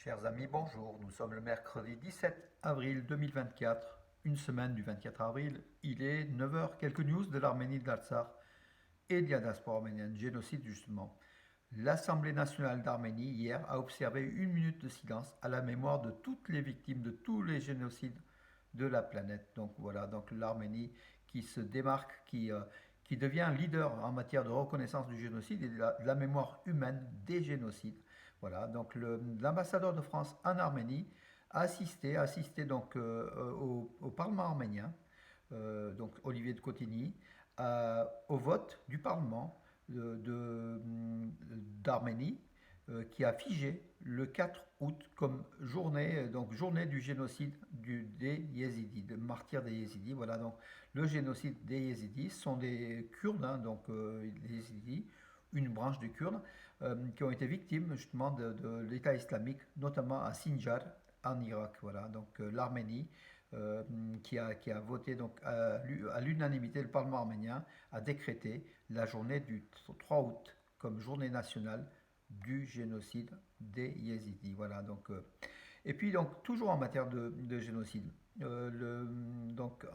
Chers amis, bonjour. Nous sommes le mercredi 17 avril 2024, une semaine du 24 avril. Il est 9 heures. Quelques news de l'Arménie de l'Artsakh et de la diaspora arménienne, génocide justement. L'Assemblée nationale d'Arménie, hier, a observé une minute de silence à la mémoire de toutes les victimes de tous les génocides de la planète. Donc voilà, donc l'Arménie qui se démarque, qui devient leader en matière de reconnaissance du génocide et de la mémoire humaine des génocides. Voilà, donc l'ambassadeur de France en Arménie a assisté donc au Parlement arménien, donc Olivier de Cotigny, au vote du Parlement d'Arménie, qui a figé le 4 août comme journée, donc journée du génocide des Yézidis, des martyrs des Yézidis. Voilà, donc le génocide des Yézidis sont des Kurdes, hein, donc les Yézidis, une branche des Kurdes, qui ont été victimes justement de l'État islamique, notamment à Sinjar, en Irak. Voilà, donc l'Arménie, euh, qui a voté donc à l'unanimité, le Parlement arménien a décrété la journée du 3 août comme journée nationale du génocide des Yézidis. Voilà, donc, et puis donc toujours en matière de génocide, donc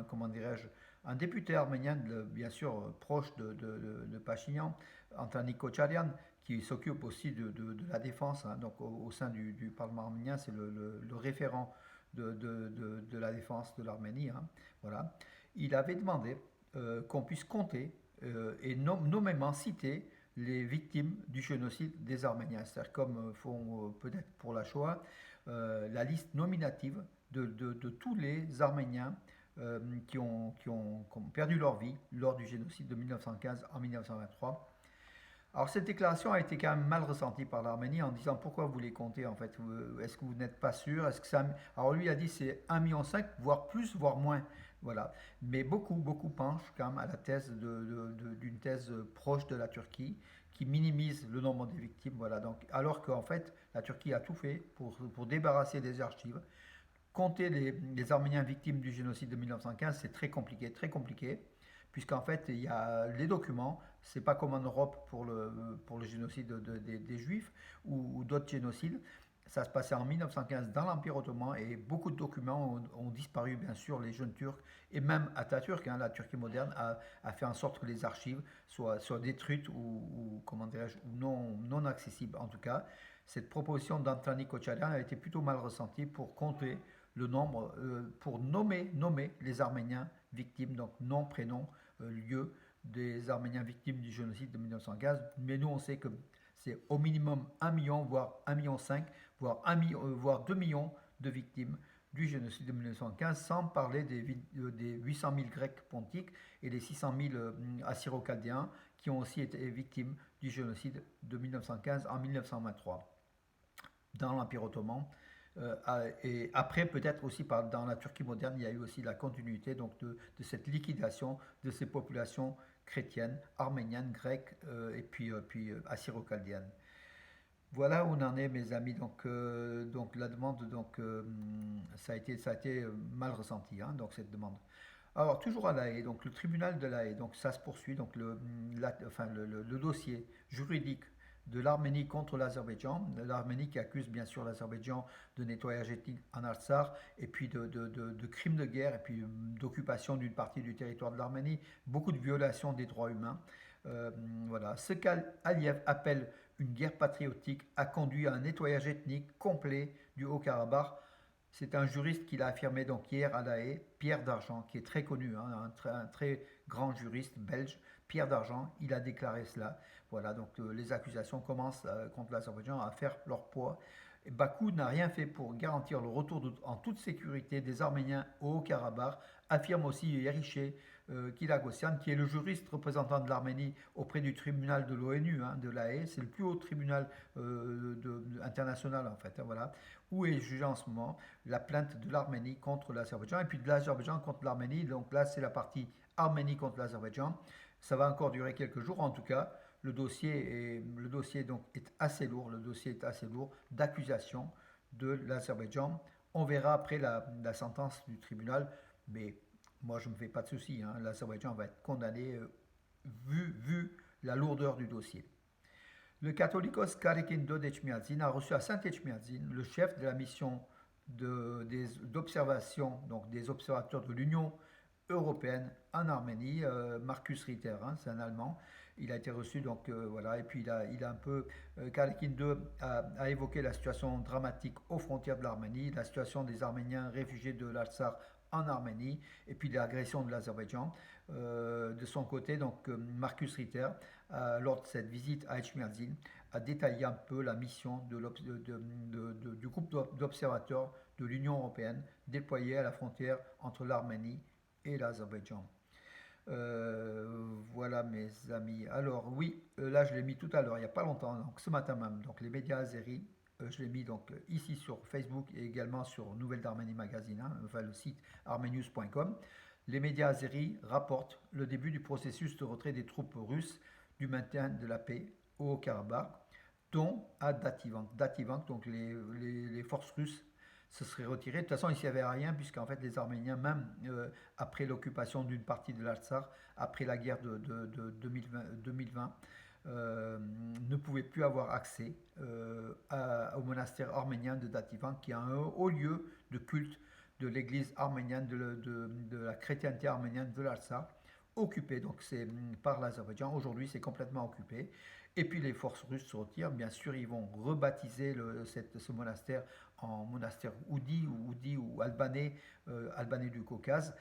comment dirais-je, un député arménien, bien sûr proche de Pachinian, Anthony Kocharian, qui s'occupe aussi de la défense, hein, donc au sein du Parlement arménien, c'est le référent de la défense de l'Arménie. Hein, voilà. Il avait demandé qu'on puisse compter et nommément citer les victimes du génocide des Arméniens. C'est-à-dire comme font peut-être pour la Shoah, la liste nominative de tous les Arméniens qui ont perdu leur vie lors du génocide de 1915 en 1923. Alors cette déclaration a été quand même mal ressentie par l'Arménie en disant pourquoi vous les comptez en fait. Est-ce que vous n'êtes pas sûr? Est-ce que ça... Alors lui a dit c'est 1,5 million, voire plus, voire moins. Voilà. Mais beaucoup penchent quand même à la thèse d'une thèse proche de la Turquie qui minimise le nombre des victimes. Voilà. Donc, alors qu'en fait la Turquie a tout fait pour débarrasser des archives. Compter les Arméniens victimes du génocide de 1915, c'est très compliqué, puisqu'en fait, il y a les documents, c'est pas comme en Europe pour le génocide des Juifs ou d'autres génocides. Ça se passait en 1915 dans l'Empire ottoman et beaucoup de documents ont disparu, bien sûr, les jeunes Turcs et même Atatürk, hein, la Turquie moderne, a fait en sorte que les archives soient détruites ou comment dirais-je, ou non accessibles. En tout cas, cette proposition d'Anthony Kocharian a été plutôt mal ressentie pour compter le nombre, pour nommer les Arméniens victimes, donc nom, prénom, lieu des Arméniens victimes du génocide de 1915. Mais nous, on sait que c'est au minimum 1 million, voire 1,5 million, voire 2 millions de victimes du génocide de 1915, sans parler des 800 000 Grecs pontiques et des 600 000 Assyro-Chaldéens qui ont aussi été victimes du génocide de 1915 en 1923 dans l'Empire ottoman. Et après, peut-être aussi dans la Turquie moderne, il y a eu aussi la continuité donc de cette liquidation de ces populations chrétiennes, arméniennes, grecques et puis assyro-chaldéennes. Voilà où on en est, mes amis. Donc la demande, ça a été mal ressenti, hein, donc cette demande. Alors toujours à La Haye, donc le tribunal de La Haye, donc ça se poursuit, donc le dossier juridique de l'Arménie contre l'Azerbaïdjan, l'Arménie qui accuse bien sûr l'Azerbaïdjan de nettoyage ethnique en Artsakh et puis de crimes de guerre et puis d'occupation d'une partie du territoire de l'Arménie, beaucoup de violations des droits humains. Euh, voilà. Ce qu'Aliyev appelle une guerre patriotique a conduit à un nettoyage ethnique complet du Haut-Karabakh. C'est un juriste qui l'a affirmé donc hier à La Haye, Pierre d'Argent, qui est très connu, hein, un très grand juriste belge, Pierre d'Argent, il a déclaré cela. Voilà, donc les accusations commencent contre l'Azerbaïdjan à faire leur poids. Et Bakou n'a rien fait pour garantir le retour en toute sécurité des Arméniens au Haut-Karabakh, affirme aussi Yeriché Kilagossian, qui est le juriste représentant de l'Arménie auprès du tribunal de l'ONU, hein, de La Haye. C'est le plus haut tribunal international, en fait, hein, voilà, où est jugé en ce moment la plainte de l'Arménie contre l'Azerbaïdjan et puis de l'Azerbaïdjan contre l'Arménie. Donc là, c'est la partie Arménie contre l'Azerbaïdjan. Ça va encore durer quelques jours. En tout cas, le dossier donc est assez lourd. Le dossier est assez lourd d'accusation de l'Azerbaïdjan. On verra après la sentence du tribunal, mais moi je ne me fais pas de soucis, hein. L'Azerbaïdjan va être condamné vu la lourdeur du dossier. Le catholicos Karekindo d'Echmiadzin a reçu à Saint-Echmiadzin le chef de la mission d'observation, donc des observateurs de l'Union européenne en Arménie, Marcus Ritter, hein, c'est un Allemand. Il a été reçu, donc voilà, et puis il a un peu, Karekin II a évoqué la situation dramatique aux frontières de l'Arménie, la situation des Arméniens réfugiés de l'Artsar en Arménie, et puis l'agression de l'Azerbaïdjan. De son côté, donc Marcus Ritter, lors de cette visite à Echmiadzin, a détaillé un peu la mission du groupe d'observateurs de l'Union européenne déployé à la frontière entre l'Arménie et l'Azerbaïdjan. Voilà mes amis. Alors oui, là je l'ai mis tout à l'heure, il n'y a pas longtemps, donc ce matin même. Donc les médias azéris, je l'ai mis donc ici sur Facebook et également sur Nouvelle d'Arménie Magazine, hein, enfin le site armenius.com. Les médias azéris rapportent le début du processus de retrait des troupes russes du maintien de la paix au Haut-Karabakh, dont à Dativank. Dativank, donc les forces russes se seraient retirées. De toute façon, il n'y avait rien, puisqu'en fait, les Arméniens, même après l'occupation d'une partie de l'Artsakh, après la guerre de 2020, ne pouvaient plus avoir accès au monastère arménien de Dativank, qui est un haut lieu de culte de l'église arménienne, de la chrétienté arménienne de l'Artsakh, occupé, donc c'est par l'Azerbaïdjan. Aujourd'hui, c'est complètement occupé. Et puis les forces russes se retirent. Bien sûr, ils vont rebaptiser ce monastère en monastère Oudi ou albanais, albanais du Caucase.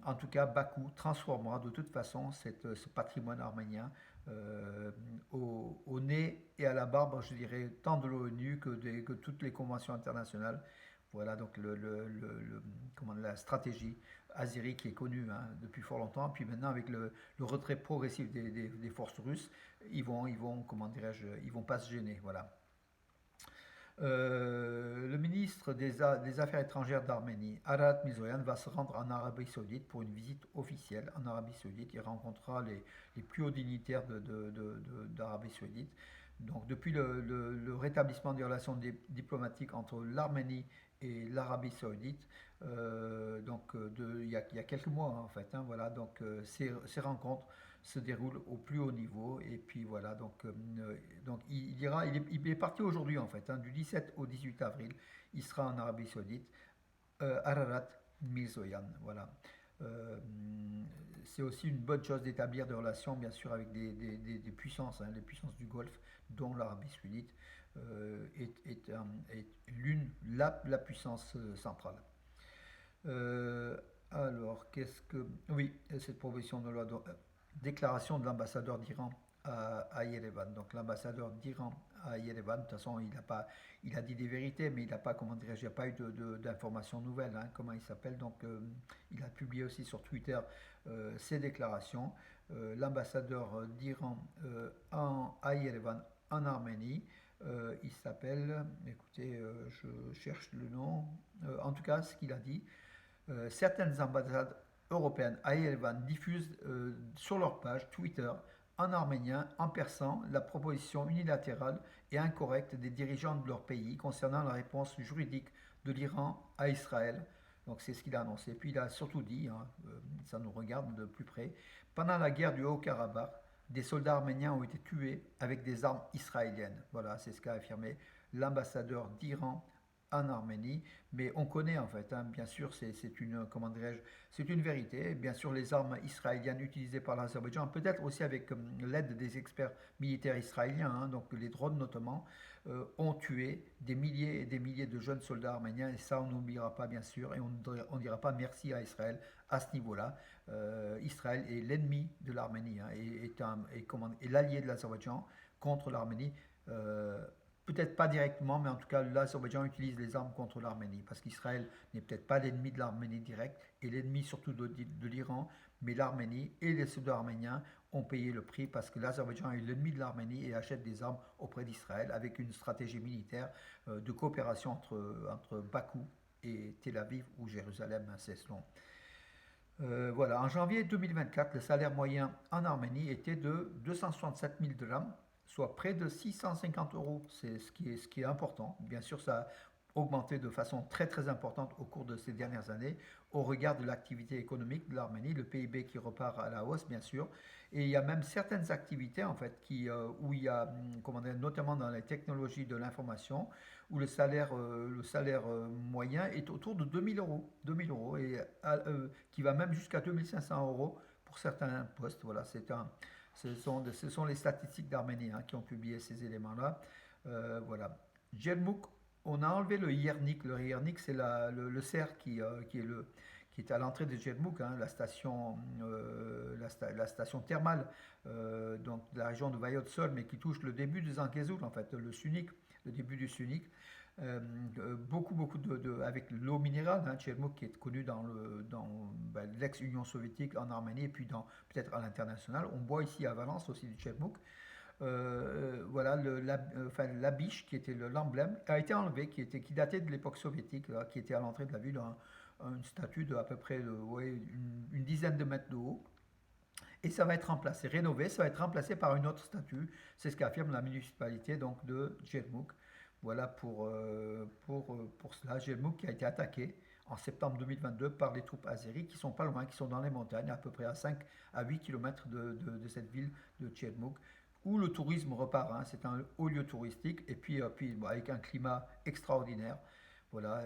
En tout cas, Bakou transformera de toute façon ce patrimoine arménien au nez et à la barbe, je dirais, tant de l'ONU que toutes les conventions internationales. Voilà donc la stratégie azérie qui est connue, hein, depuis fort longtemps. Puis maintenant, avec le retrait progressif des forces russes, comment dirais-je, ils vont pas se gêner. Voilà. Le ministre des Affaires étrangères d'Arménie, Arat Mizoyan, va se rendre en Arabie Saoudite pour une visite officielle en Arabie Saoudite. Il rencontrera les plus hauts dignitaires d'Arabie Saoudite. Donc, depuis le rétablissement des relations diplomatiques entre l'Arménie et l'Arabie Saoudite, il y a quelques mois en fait, hein, voilà, donc ces rencontres se déroulent au plus haut niveau, et puis voilà, donc il est parti aujourd'hui en fait, hein, du 17 au 18 avril, il sera en Arabie Saoudite, Ararat Mirzoyan, voilà. Euh, c'est aussi une bonne chose d'établir des relations, bien sûr, avec des puissances, hein, les puissances du Golfe, dont l'Arabie Saoudite est la puissance centrale. Alors, qu'est-ce que... Oui, cette proposition de loi, déclaration de l'ambassadeur d'Iran à Yerevan. Donc l'ambassadeur d'Iran à Yerevan, de toute façon, il a dit des vérités, mais il n'a pas, comment dirais-je, il n'y a pas eu d'informations nouvelles, hein, comment il s'appelle. Donc il a publié aussi sur Twitter ses déclarations. L'ambassadeur d'Iran à Yerevan, en Arménie, il s'appelle, écoutez, je cherche le nom, en tout cas, ce qu'il a dit, certaines ambassades européennes à Yerevan diffusent sur leur page Twitter en arménien, en persan, la proposition unilatérale et incorrecte des dirigeants de leur pays concernant la réponse juridique de l'Iran à Israël. Donc c'est ce qu'il a annoncé. Puis il a surtout dit, hein, ça nous regarde de plus près, pendant la guerre du Haut-Karabakh, des soldats arméniens ont été tués avec des armes israéliennes. Voilà, c'est ce qu'a affirmé l'ambassadeur d'Iran en Arménie, mais on connaît en fait, hein, bien sûr, c'est une, comment dirais-je, c'est une vérité. Bien sûr, les armes israéliennes utilisées par l'Azerbaïdjan, peut-être aussi avec l'aide des experts militaires israéliens, hein, donc les drones notamment, ont tué des milliers et des milliers de jeunes soldats arméniens, et ça on n'oubliera pas bien sûr, et on ne dira pas merci à Israël à ce niveau-là. Israël est l'ennemi de l'Arménie, hein, est l'allié de l'Azerbaïdjan contre l'Arménie. Peut-être pas directement, mais en tout cas, l'Azerbaïdjan utilise les armes contre l'Arménie, parce qu'Israël n'est peut-être pas l'ennemi de l'Arménie direct, et l'ennemi surtout de l'Iran, mais l'Arménie et les soldats arméniens ont payé le prix, parce que l'Azerbaïdjan est l'ennemi de l'Arménie et achète des armes auprès d'Israël, avec une stratégie militaire de coopération entre Bakou et Tel Aviv ou Jérusalem, c'est selon. Voilà, en janvier 2024, le salaire moyen en Arménie était de 267 000 dirhams, soit près de 650 euros. C'est ce qui est important. Bien sûr, ça, augmenté de façon très très importante au cours de ces dernières années au regard de l'activité économique de l'Arménie, le PIB qui repart à la hausse bien sûr, et il y a même certaines activités en fait où il y a, comment dire, notamment dans les technologies de l'information, où le salaire moyen est autour de 2000 euros, 2000 euros et qui va même jusqu'à 2500 euros pour certains postes. Voilà, ce sont les statistiques d'Arménie hein, qui ont publié ces éléments-là. Voilà. Jermuk, on a enlevé le Yernik. Le Yernik, c'est le cerf qui est à l'entrée de Jermuk, hein, la station thermale donc de la région de Vayot-Sol, mais qui touche le début du Zangezur, en fait, le début du Sunik. Beaucoup avec l'eau minérale, hein, Tchermok qui est connu dans l'ex-Union soviétique en Arménie et puis peut-être à l'international. On boit ici à Valence aussi du Tchermok. Voilà, enfin, la biche qui était l'emblème a été enlevé, qui datait de l'époque soviétique, là, qui était à l'entrée de la ville, une statue de à peu près ouais, une dizaine de mètres de haut. Et ça va être remplacé, rénové, ça va être remplacé par une autre statue. C'est ce qu'affirme la municipalité donc, de Djermouk. Voilà pour cela. Djermouk qui a été attaqué en septembre 2022 par les troupes azéries qui sont pas loin, qui sont dans les montagnes, à peu près à 5 à 8 km de cette ville de Djermouk, où le tourisme repart. Hein. C'est un haut lieu touristique et puis bon, avec un climat extraordinaire. Voilà,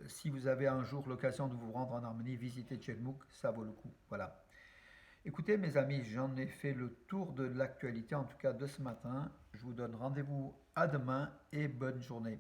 si vous avez un jour l'occasion de vous rendre en Arménie, visiter Djermouk, ça vaut le coup. Voilà. Écoutez mes amis, j'en ai fait le tour de l'actualité, en tout cas de ce matin. Je vous donne rendez-vous à demain et bonne journée.